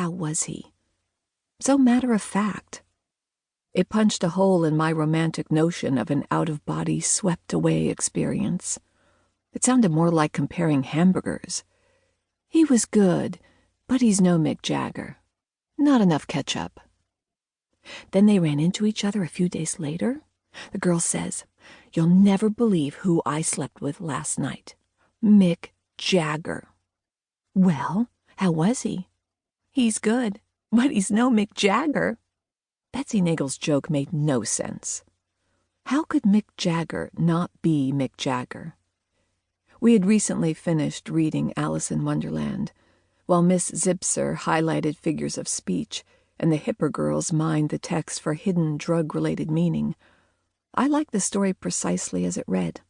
how was he? So matter-of-fact. It punched a hole in my romantic notion of an out-of-body, swept-away experience. It sounded more like comparing hamburgers. He was good, but he's no Mick Jagger. Not enough ketchup. Then they ran into each other a few days later. The girl says, "You'll never believe who I slept with last night. Mick Jagger." Well, how was he? He's good, but he's no Mick Jagger. Betsy Nagel's joke made no sense. How could Mick Jagger not be Mick Jagger? We had recently finished reading Alice in Wonderland, while Miss Zipser highlighted figures of speech and the hipper girls mined the text for hidden drug-related meaning. I liked the story precisely as it read,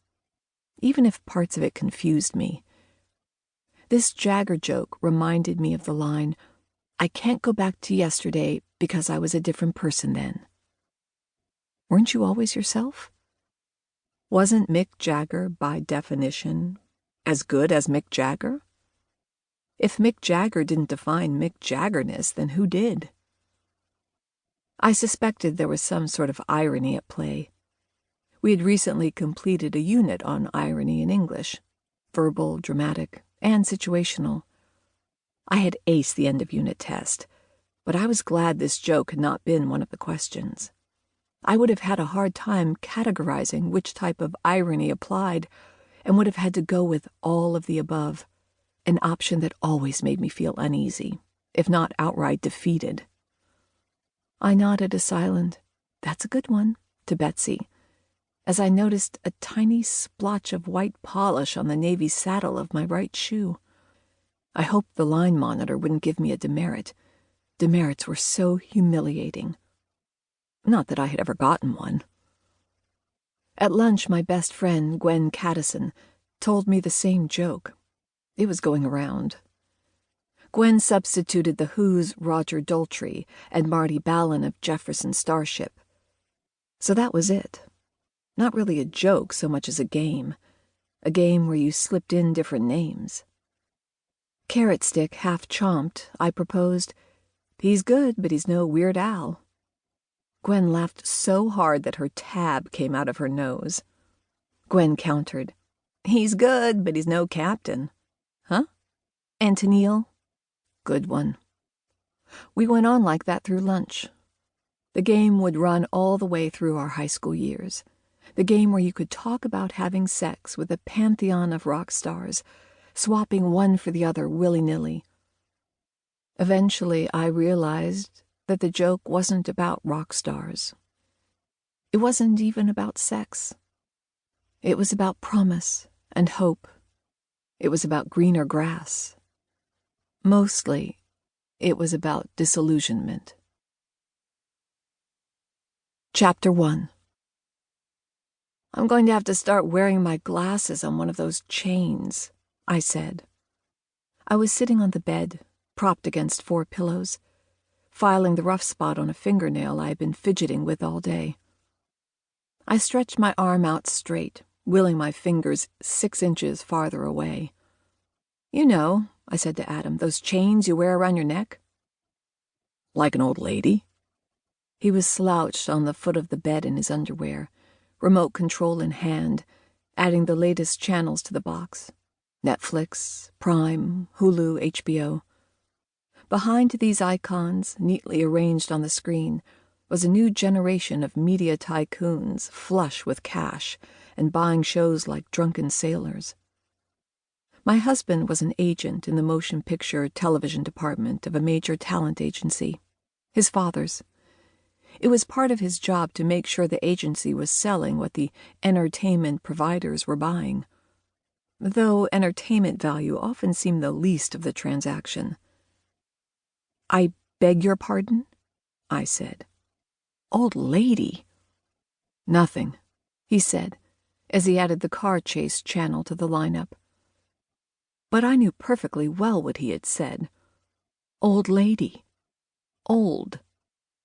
even if parts of it confused me. This Jagger joke reminded me of the line, "I can't go back to yesterday because I was a different person then." Weren't you always yourself? Wasn't Mick Jagger, by definition, as good as Mick Jagger? If Mick Jagger didn't define Mick Jaggerness, then who did? I suspected there was some sort of irony at play. We had recently completed a unit on irony in English, verbal, dramatic, and situational. I had aced the end-of-unit test, but I was glad this joke had not been one of the questions. I would have had a hard time categorizing which type of irony applied, and would have had to go with all of the above, an option that always made me feel uneasy, if not outright defeated. I nodded a silent, "That's a good one," to Betsy, as I noticed a tiny splotch of white polish on the navy saddle of my right shoe. I hoped the line monitor wouldn't give me a demerit. Demerits were so humiliating. Not that I had ever gotten one. At lunch, my best friend, Gwen Caddison, told me the same joke. It was going around. Gwen substituted the Who's Roger Daltrey and Marty Balin of Jefferson Starship. So that was it. Not really a joke so much as a game where you slipped in different names. Carrot Stick half chomped, I proposed, "He's good, but he's no Weird Al." Gwen laughed so hard that her tab came out of her nose. Gwen countered, "He's good, but he's no Captain." "Huh? Antonil?" Good one. We went on like that through lunch. The game would run all the way through our high school years. The game where you could talk about having sex with a pantheon of rock stars, swapping one for the other willy-nilly. Eventually, I realized that the joke wasn't about rock stars. It wasn't even about sex. It was about promise and hope. It was about greener grass. Mostly, it was about disillusionment. Chapter 1. "I'm going to have to start wearing my glasses on one of those chains," I said. I was sitting on the bed, propped against 4 pillows, filing the rough spot on a fingernail I had been fidgeting with all day. I stretched my arm out straight, willing my fingers 6 inches farther away. "You know," I said to Adam, "those chains you wear around your neck?" "Like an old lady?" He was slouched on the foot of the bed in his underwear, remote control in hand, adding the latest channels to the box. Netflix, Prime, Hulu, HBO. Behind these icons, neatly arranged on the screen, was a new generation of media tycoons flush with cash and buying shows like drunken sailors. My husband was an agent in the motion picture television department of a major talent agency, his father's. It was part of his job to make sure the agency was selling what the entertainment providers were buying, though entertainment value often seemed the least of the transaction. "I beg your pardon?" I said. "Old lady." "Nothing," he said, as he added the car chase channel to the lineup. But I knew perfectly well what he had said. Old lady. Old.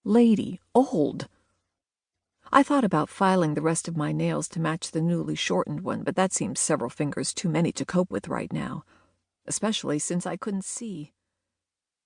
Lady. Old. I thought about filing the rest of my nails to match the newly shortened one, but that seemed several fingers too many to cope with right now, especially since I couldn't see.